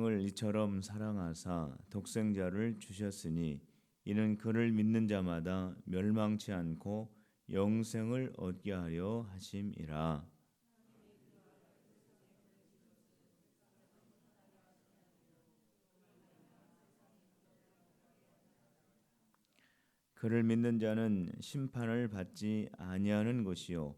을 이처럼 사랑하사 독생자를 주셨으니 이는 그를 믿는 자마다 멸망치 않고 영생을 얻게 하려 하심이라. 그를 믿는 자는 심판을 받지 아니하는 것이요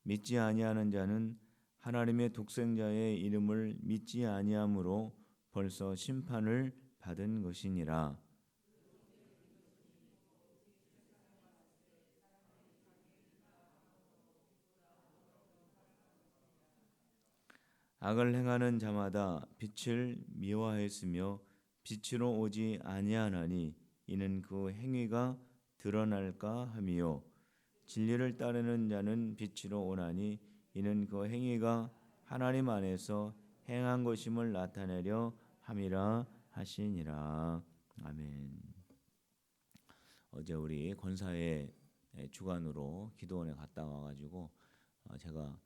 믿지 아니하는 자는 하나님의 독생자의 이름을 믿지 아니함으로 벌써 심판을 받은 것이니라. 악을 행하는 자마다 빛을 미워하였으며 빛으로 오지 아니하나니 이는 그 행위가 드러날까 함이요 진리를 따르는 자는 빛으로 오나니 이는 그 행위가 하나님 안에서 행한 것임을 나타내려 함이라 하시니라. 아멘. 어제 우리 권사의 주관으로 기도원에 갔다 와가지고 제가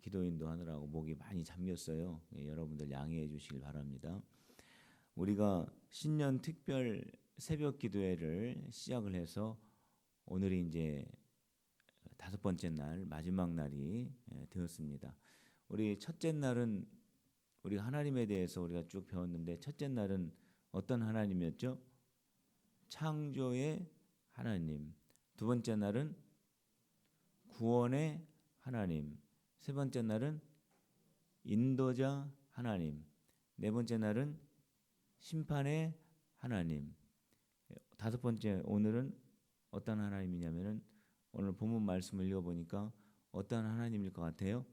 기도인도 하느라고 목이 많이 잠겼어요. 여러분들 양해해 주시길 바랍니다. 우리가 신년 특별 새벽 기도회를 시작을 해서 오늘이 이제 5번째 날 마지막 날이 되었습니다. 우리 첫째 날은 우리 하나님에 대해서 우리가 쭉 배웠는데 첫째 날은 어떤 하나님이었죠? 창조의 하나님. 두 번째 날은 구원의 하나님. 세 번째 날은 인도자 하나님. 네 번째 날은 심판의 하나님. 5번째 오늘은 어떤 하나님이냐면은 오늘 본문 말씀을 읽어보니까 어떤 하나님일 것 같아요?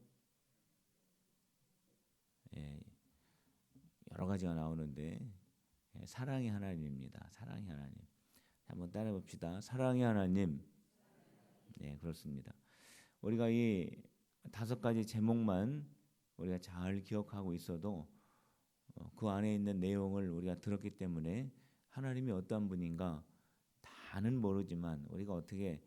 여러 가지가 나오는데 사랑의 하나님입니다. 사랑의 하나님. 한번 따라해 봅시다. 사랑의 하나님. 네, 그렇습니다. 우리가 이 5가지 제목만 우리가 잘 기억하고 있어도 그 안에 있는 내용을 우리가 들었기 때문에 하나님이 어떤 분인가 다는 모르지만 우리가 어떻게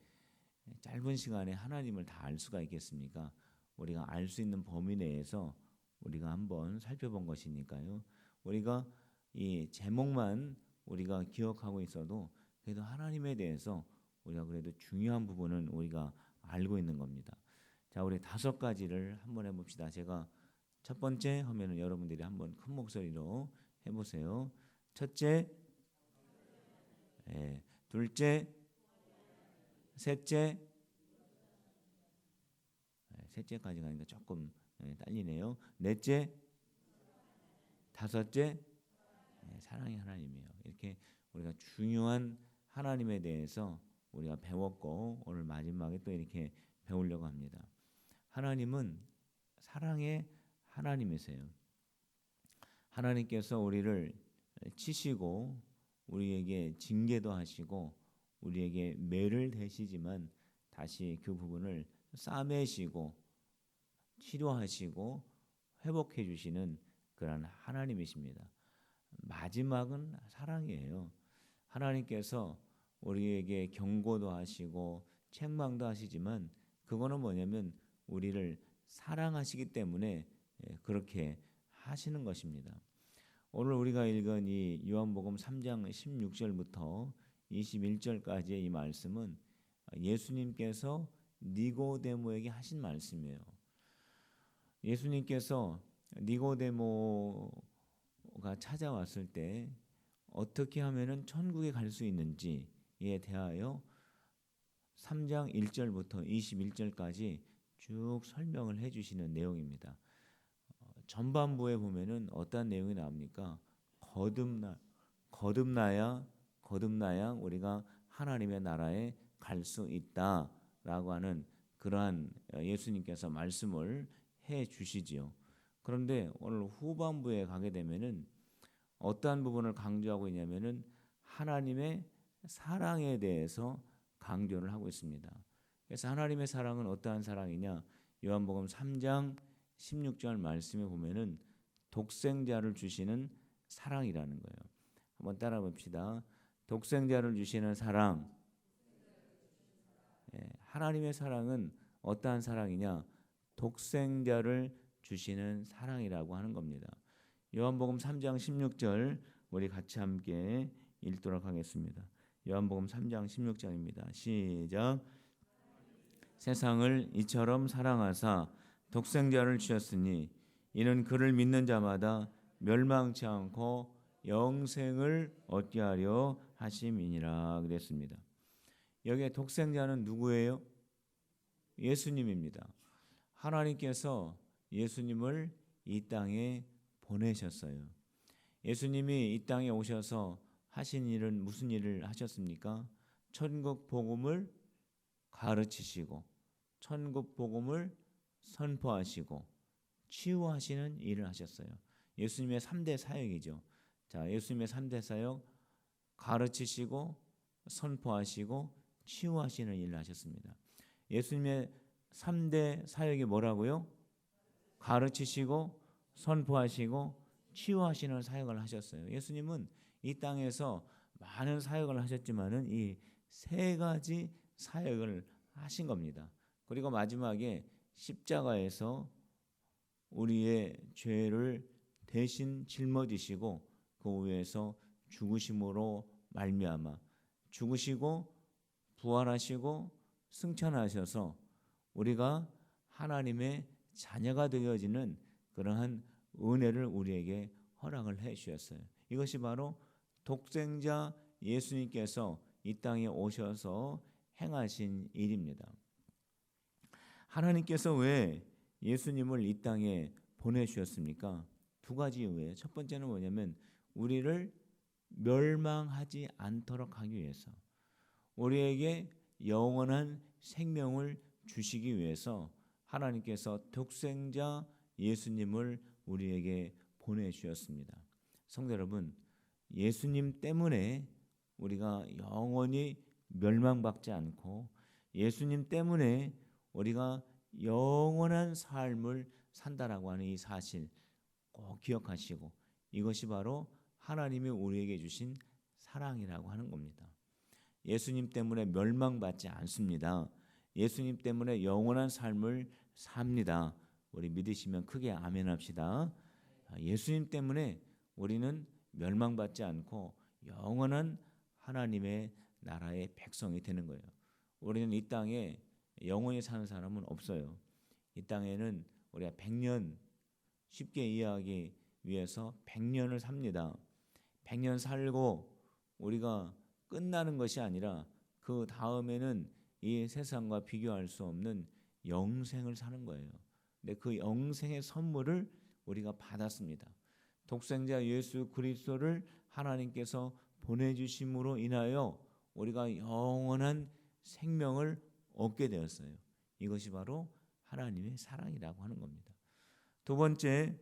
짧은 시간에 하나님을 다 알 수가 있겠습니까? 우리가 알 수 있는 범위 내에서 우리가 한번 살펴본 것이니까요. 우리가 이 제목만 우리가 기억하고 있어도 그래도 하나님에 대해서 우리가 그래도 중요한 부분은 우리가 알고 있는 겁니다. 자, 우리 5가지를 한번 해봅시다. 제가 첫 번째 하면은 여러분들이 한번 큰 목소리로 해보세요. 첫째, 둘째, 셋째, 셋째까지 가니까 조금 딸리네요. 넷째, 다섯째, 사랑의 하나님이에요. 이렇게 우리가 중요한 하나님에 대해서 우리가 배웠고 오늘 마지막에 또 이렇게 배우려고 합니다. 하나님은 사랑의 하나님이세요. 하나님께서 우리를 치시고 우리에게 징계도 하시고 우리에게 매를 대시지만 다시 그 부분을 싸매시고 치료하시고 회복해 주시는 그런 하나님이십니다. 마지막은 사랑이에요. 하나님께서 우리에게 경고도 하시고 책망도 하시지만 그거는 뭐냐면 우리를 사랑하시기 때문에 그렇게 하시는 것입니다. 오늘 우리가 읽은 이 요한복음 3장 16절부터 21절까지의 이 말씀은 예수님께서 니고데모에게 하신 말씀이에요. 예수님께서 니고데모가 찾아왔을 때 어떻게 하면은 천국에 갈 수 있는지에 대하여 3장 1절부터 21절까지 쭉 설명을 해주시는 내용입니다. 전반부에 보면은 어떤 내용이 나옵니까? 거듭나야 우리가 하나님의 나라에 갈 수 있다라고 하는 그러한 예수님께서 말씀을 해 주시지요. 그런데 오늘 후반부에 가게 되면은 어떠한 부분을 강조하고 있냐면은 하나님의 사랑에 대해서 강조를 하고 있습니다. 그래서 하나님의 사랑은 어떠한 사랑이냐? 요한복음 3장 16절 말씀에 보면은 독생자를 주시는 사랑이라는 거예요. 한번 따라 봅시다. 독생자를 주시는 사랑. 하나님의 사랑은 어떠한 사랑이냐? 독생자를 주시는 사랑이라고 하는 겁니다. 요한복음 3장 16절 우리 같이 함께 읽도록 하겠습니다. 요한복음 3장 16절입니다. 시작. 세상을 이처럼 사랑하사 독생자를 주셨으니 이는 그를 믿는 자마다 멸망치 않고 영생을 얻게 하려 하심이니라 그랬습니다. 여기에 독생자는 누구예요? 예수님입니다. 하나님께서 예수님을 이 땅에 보내셨어요. 예수님이 이 땅에 오셔서 하신 일은 무슨 일을 하셨습니까? 천국 복음을 가르치시고 천국 복음을 선포하시고 치유하시는 일을 하셨어요. 예수님의 3대 사역이죠. 자, 예수님의 3대 사역 가르치시고 선포하시고 치유하시는 일을 하셨습니다. 예수님의 3대 사역이 뭐라고요? 가르치시고 선포하시고 치유하시는 사역을 하셨어요. 예수님은 이 땅에서 많은 사역을 하셨지만은 이 세 가지 사역을 하신 겁니다. 그리고 마지막에 십자가에서 우리의 죄를 대신 짊어지시고 그 위에서 죽으심으로 말미암아 죽으시고 부활하시고 승천하셔서 우리가 하나님의 자녀가 되어지는 그러한 은혜를 우리에게 허락을 해 주셨어요. 이것이 바로 독생자 예수님께서 이 땅에 오셔서 행하신 일입니다. 하나님께서 왜 예수님을 이 땅에 보내주셨습니까? 두 가지 이유예요. 첫 번째는 뭐냐면 우리를 멸망하지 않도록 하기 위해서, 우리에게 영원한 생명을 주시기 위해서 하나님께서 독생자 예수님을 우리에게 보내주셨습니다. 성도 여러분, 예수님 때문에 우리가 영원히 멸망받지 않고 예수님 때문에 우리가 영원한 삶을 산다라고 하는 이 사실 꼭 기억하시고, 이것이 바로 하나님이 우리에게 주신 사랑이라고 하는 겁니다. 예수님 때문에 멸망받지 않습니다. 예수님 때문에 영원한 삶을 삽니다. 우리 믿으시면 크게 아멘 합시다. 예수님 때문에 우리는 멸망받지 않고 영원한 하나님의 나라의 백성이 되는 거예요. 우리는 이 땅에 영원히 사는 사람은 없어요. 이 땅에는 우리가 100년, 쉽게 이해하기 위해서 100년을 삽니다. 100년 살고 우리가 끝나는 것이 아니라 그 다음에는 이 세상과 비교할 수 없는 영생을 사는 거예요. 근데 그 영생의 선물을 우리가 받았습니다. 독생자 예수 그리스도를 하나님께서 보내주심으로 인하여 우리가 영원한 생명을 얻게 되었어요. 이것이 바로 하나님의 사랑이라고 하는 겁니다. 두 번째,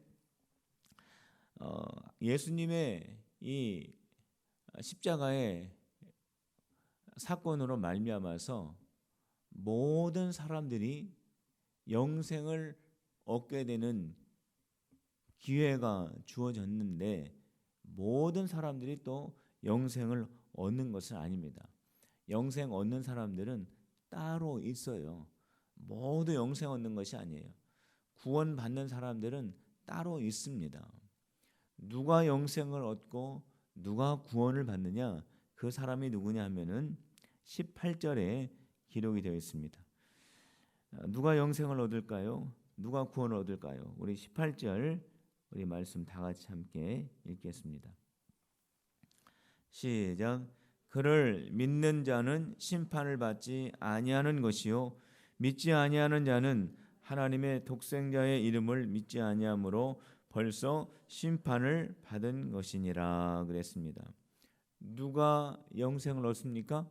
예수님의 이 십자가의 사건으로 말미암아서 모든 사람들이 영생을 얻게 되는 기회가 주어졌는데 모든 사람들이 또 영생을 얻는 것은 아닙니다. 영생 얻는 사람들은 따로 있어요. 모두 영생 얻는 것이 아니에요. 구원받는 사람들은 따로 있습니다. 누가 영생을 얻고 누가 구원을 받느냐, 그 사람이 누구냐 하면은 18절에 기록이 되어 있습니다. 누가 영생을 얻을까요? 누가 구원을 얻을까요? 우리 18절 우리 말씀 다 같이 함께 읽겠습니다. 시작. 그를 믿는 자는 심판을 받지 아니하는 것이요 믿지 아니하는 자는 하나님의 독생자의 이름을 믿지 아니함으로 벌써 심판을 받은 것이니라 그랬습니다. 누가 영생을 얻습니까?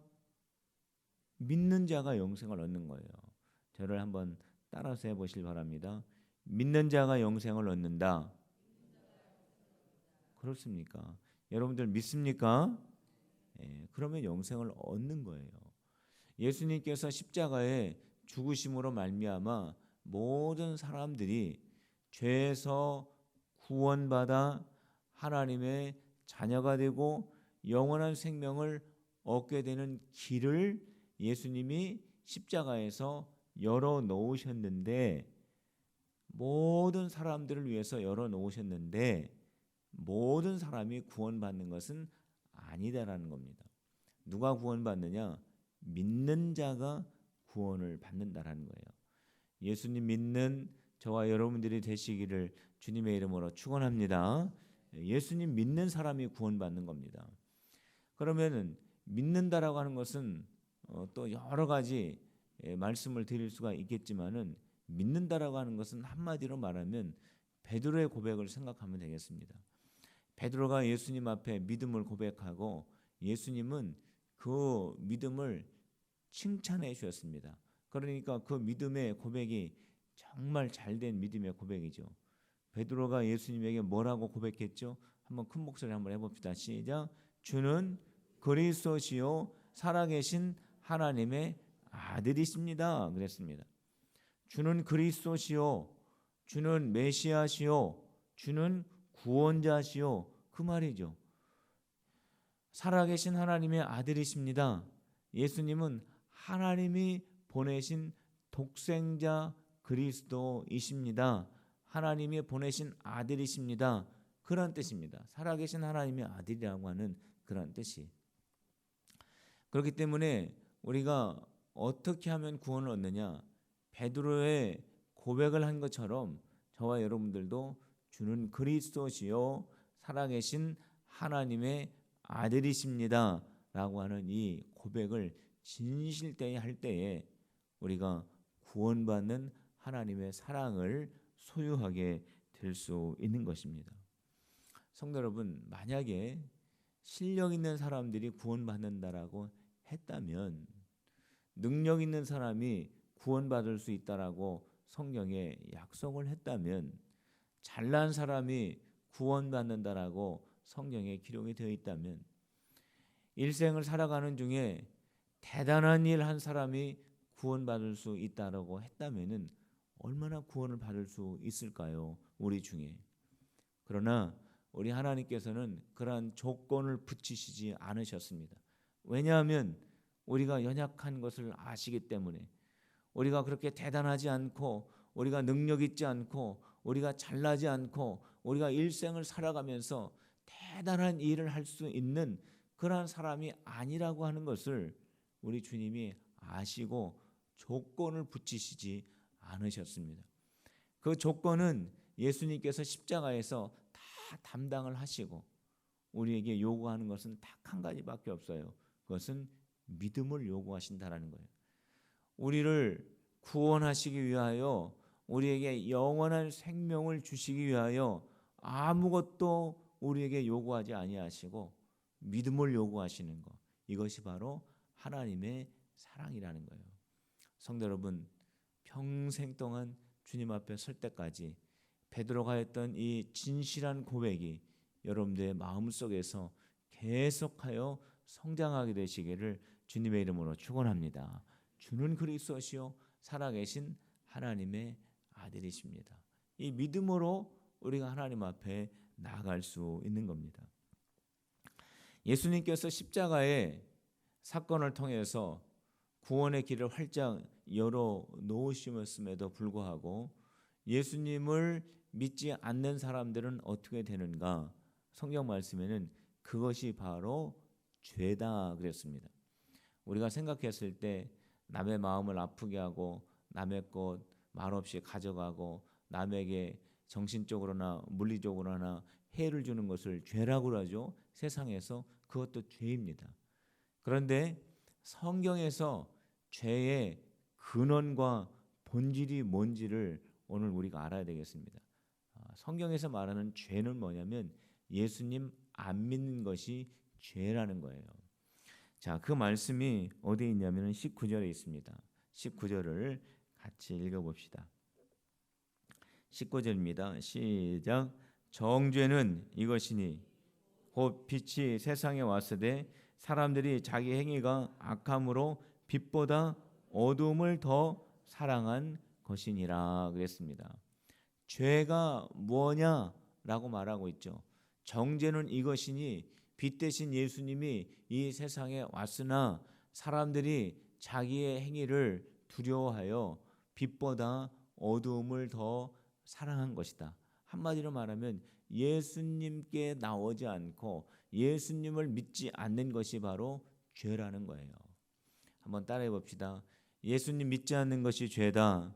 믿는 자가 영생을 얻는 거예요. 저를 한번 따라서 해보시기 바랍니다. 믿는 자가 영생을 얻는다. 그렇습니까? 여러분들 믿습니까? 그러면 영생을 얻는 거예요. 예수님께서 십자가에 죽으심으로 말미암아 모든 사람들이 죄에서 구원받아 하나님의 자녀가 되고 영원한 생명을 얻게 되는 길을 예수님이 십자가에서 열어 놓으셨는데, 모든 사람들을 위해서 열어 놓으셨는데 모든 사람이 구원받는 것은 아니다라는 겁니다. 누가 구원받느냐? 믿는 자가 구원을 받는다라는 거예요. 예수님 믿는 저와 여러분들이 되시기를 주님의 이름으로 축원합니다. 예수님 믿는 사람이 구원받는 겁니다. 그러면은 믿는다라고 하는 것은 또 여러 가지 말씀을 드릴 수가 있겠지만은 믿는다라고 하는 것은 한마디로 말하면 베드로의 고백을 생각하면 되겠습니다. 베드로가 예수님 앞에 믿음을 고백하고 예수님은 그 믿음을 칭찬해 주셨습니다. 그러니까 그 믿음의 고백이 정말 잘된 믿음의 고백이죠. 베드로가 예수님에게 뭐라고 고백했죠? 한번 큰 목소리 한번 해봅시다. 시작. 주는 그리스도시요 살아계신 하나님의 아들이십니다. 그랬습니다. 주는 그리스도시요, 주는 메시아시요, 주는 구원자시요. 그 말이죠. 살아계신 하나님의 아들이십니다. 예수님은 하나님이 보내신 독생자 그리스도이십니다. 하나님이 보내신 아들이십니다. 그런 뜻입니다. 살아계신 하나님의 아들이라고 하는 그런 뜻이. 그렇기 때문에 우리가 어떻게 하면 구원을 얻느냐? 베드로의 고백을 한 것처럼 저와 여러분들도 주는 그리스도시요 살아계신 하나님의 아들이십니다 라고 하는 이 고백을 진실되이 할 때에 우리가 구원받는 하나님의 사랑을 소유하게 될 수 있는 것입니다. 성도 여러분, 만약에 실력 있는 사람들이 구원받는다라고 했다면, 능력 있는 사람이 구원받을 수 있다라고 성경에 약속을 했다면, 잘난 사람이 구원받는다라고 성경에 기록이 되어 있다면, 일생을 살아가는 중에 대단한 일 한 사람이 구원받을 수 있다라고 했다면은 얼마나 구원을 받을 수 있을까요? 우리 중에. 그러나 우리 하나님께서는 그러한 조건을 붙이시지 않으셨습니다. 왜냐하면 우리가 연약한 것을 아시기 때문에, 우리가 그렇게 대단하지 않고, 우리가 능력 있지 않고, 우리가 잘나지 않고, 우리가 일생을 살아가면서 대단한 일을 할 수 있는 그러한 사람이 아니라고 하는 것을 우리 주님이 아시고 조건을 붙이시지 않으셨습니다. 그 조건은 예수님께서 십자가에서 다 담당을 하시고 우리에게 요구하는 것은 딱 한 가지밖에 없어요. 그것은 믿음을 요구하신다라는 거예요. 우리를 구원하시기 위하여, 우리에게 영원한 생명을 주시기 위하여 아무것도 우리에게 요구하지 아니하시고 믿음을 요구하시는 것, 이것이 바로 하나님의 사랑이라는 거예요. 성도 여러분, 평생 동안 주님 앞에 설 때까지 베드로가 했던 이 진실한 고백이 여러분들의 마음속에서 계속하여 성장하게 되시기를 주님의 이름으로 축원합니다. 주는 그리스도시요 살아계신 하나님의 아들이십니다. 이 믿음으로 우리가 하나님 앞에 나아갈 수 있는 겁니다. 예수님께서 십자가의 사건을 통해서 구원의 길을 활짝 열어 놓으심에도 불구하고 예수님을 믿지 않는 사람들은 어떻게 되는가? 성경 말씀에는 그것이 바로 죄다 그랬습니다. 우리가 생각했을 때 남의 마음을 아프게 하고 남의 것 말없이 가져가고 남에게 정신적으로나 물리적으로나 해를 주는 것을 죄라고 하죠. 세상에서 그것도 죄입니다. 그런데 성경에서 죄의 근원과 본질이 뭔지를 오늘 우리가 알아야 되겠습니다. 성경에서 말하는 죄는 뭐냐면 예수님 안 믿는 것이 죄라는 거예요. 자, 그 말씀이 어디에 있냐면 19절에 있습니다. 19절을 같이 읽어봅시다. 19절입니다. 시작. 정죄는 이것이니 곧 빛이 세상에 왔으되 사람들이 자기 행위가 악함으로 빛보다 어두움을 더 사랑한 것이니라 그랬습니다. 죄가 뭐냐라고 말하고 있죠. 정죄는 이것이니 빛 대신 예수님이 이 세상에 왔으나 사람들이 자기의 행위를 두려워하여 빛보다 어두움을 더 사랑한 것이다. 한마디로 말하면 예수님께 나오지 않고 예수님을 믿지 않는 것이 바로 죄라는 거예요. 한번 따라해 봅시다. 예수님 믿지 않는 것이 죄다.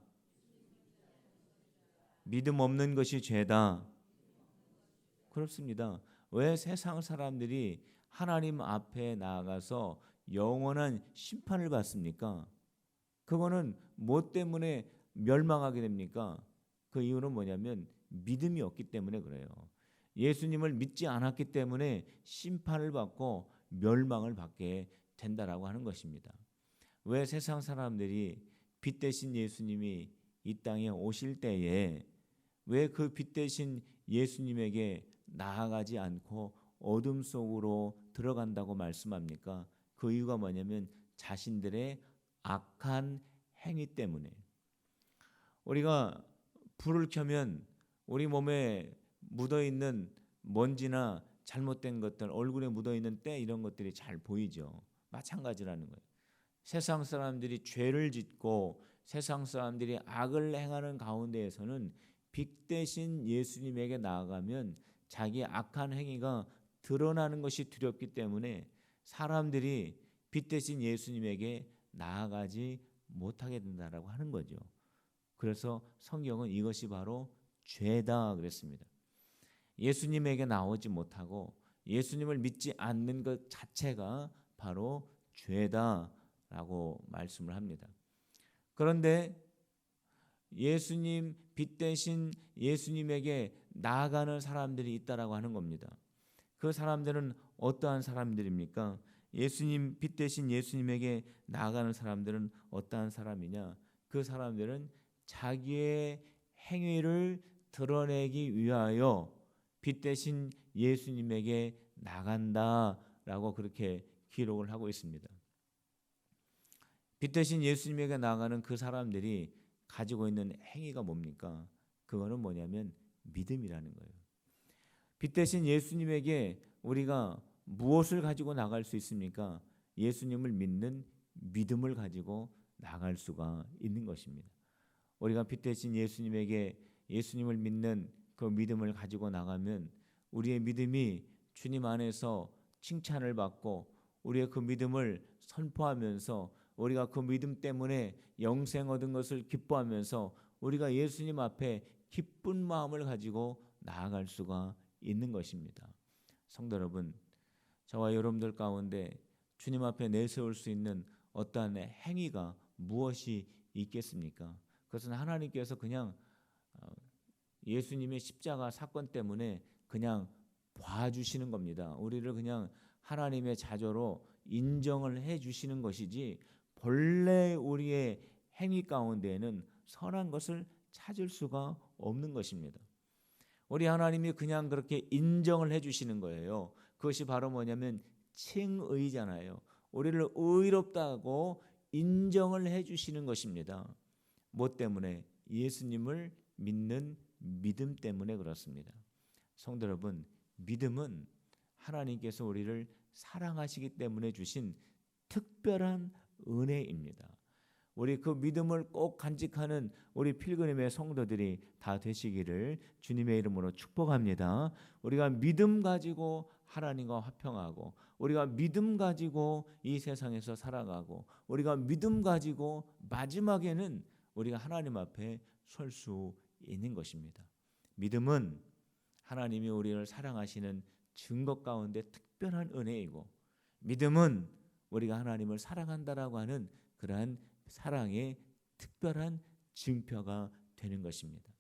믿음 없는 것이 죄다. 그렇습니다. 왜 세상 사람들이 하나님 앞에 나아가서 영원한 심판을 받습니까? 그거는 뭐 때문에 멸망하게 됩니까? 그 이유는 뭐냐면 믿음이 없기 때문에 그래요. 예수님을 믿지 않았기 때문에 심판을 받고 멸망을 받게 된다라고 하는 것입니다. 왜 세상 사람들이 빛 대신 예수님이 이 땅에 오실 때에 왜 그 빛 대신 예수님에게 나아가지 않고 어둠 속으로 들어간다고 말씀합니까? 그 이유가 뭐냐면 자신들의 악한 행위 때문에. 우리가 불을 켜면 우리 몸에 묻어있는 먼지나 잘못된 것들, 얼굴에 묻어있는 때 이런 것들이 잘 보이죠. 마찬가지라는 거예요. 세상 사람들이 죄를 짓고 세상 사람들이 악을 행하는 가운데에서는 빛 대신 예수님에게 나아가면 자기의 악한 행위가 드러나는 것이 두렵기 때문에 사람들이 빛 대신 예수님에게 나아가지 못하게 된다라고 하는 거죠. 그래서 성경은 이것이 바로 죄다 그랬습니다. 예수님에게 나오지 못하고 예수님을 믿지 않는 것 자체가 바로 죄다라고 말씀을 합니다. 그런데 예수님 빛 대신 예수님에게 나아가는 사람들이 있다라고 하는 겁니다. 그 사람들은 어떠한 사람들입니까? 예수님 빛 대신 예수님에게 나아가는 사람들은 어떠한 사람이냐? 그 사람들은 자기의 행위를 드러내기 위하여 빛 대신 예수님에게 나간다라고 그렇게 기록을 하고 있습니다. 빛 대신 예수님에게 나아가는 그 사람들이 가지고 있는 행위가 뭡니까? 그거는 뭐냐면 믿음이라는 거예요. 빛 대신 예수님에게 우리가 무엇을 가지고 나갈 수 있습니까? 예수님을 믿는 믿음을 가지고 나갈 수가 있는 것입니다. 우리가 빛 대신 예수님에게 예수님을 믿는 그 믿음을 가지고 나가면 우리의 믿음이 주님 안에서 칭찬을 받고 우리의 그 믿음을 선포하면서 우리가 그 믿음 때문에 영생 얻은 것을 기뻐하면서 우리가 예수님 앞에 기쁜 마음을 가지고 나아갈 수가 있는 것입니다. 성도 여러분, 저와 여러분들 가운데 주님 앞에 내세울 수 있는 어떠한 행위가 무엇이 있겠습니까? 그것은 하나님께서 그냥 예수님의 십자가 사건 때문에 그냥 봐주시는 겁니다. 우리를 그냥 하나님의 자녀로 인정을 해주시는 것이지 본래 우리의 행위 가운데에는 선한 것을 찾을 수가 없는 것입니다. 우리 하나님이 그냥 그렇게 인정을 해주시는 거예요. 그것이 바로 뭐냐면 칭의잖아요. 우리를 의롭다고 인정을 해주시는 것입니다. 뭐 때문에? 예수님을 믿는 믿음 때문에 그렇습니다. 성도 여러분, 믿음은 하나님께서 우리를 사랑하시기 때문에 주신 특별한 은혜입니다. 우리 그 믿음을 꼭 간직하는 우리 필그림의 성도들이 다 되시기를 주님의 이름으로 축복합니다. 우리가 믿음 가지고 하나님과 화평하고 우리가 믿음 가지고 이 세상에서 살아가고 우리가 믿음 가지고 마지막에는 우리가 하나님 앞에 설 수 있는 것입니다. 믿음은 하나님이 우리를 사랑하시는 증거 가운데 특별한 은혜이고 믿음은 우리가 하나님을 사랑한다라고 하는 그러한 사랑의 특별한 증표가 되는 것입니다.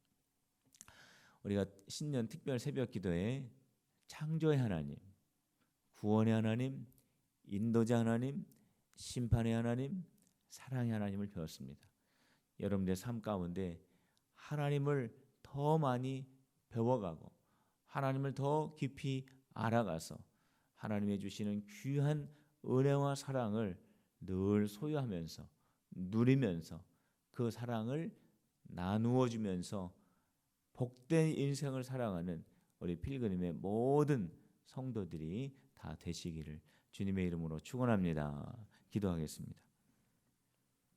우리가 신년 특별 새벽 기도에 창조의 하나님, 구원의 하나님, 인도자 하나님, 심판의 하나님, 사랑의 하나님을 배웠습니다. 여러분들의 삶 가운데 하나님을 더 많이 배워가고 하나님을 더 깊이 알아가서 하나님의 주시는 귀한 은혜와 사랑을 늘 소유하면서 누리면서 그 사랑을 나누어 주면서 복된 인생을 살아가는 우리 필그림의 모든 성도들이 다 되시기를 주님의 이름으로 축원합니다. 기도하겠습니다.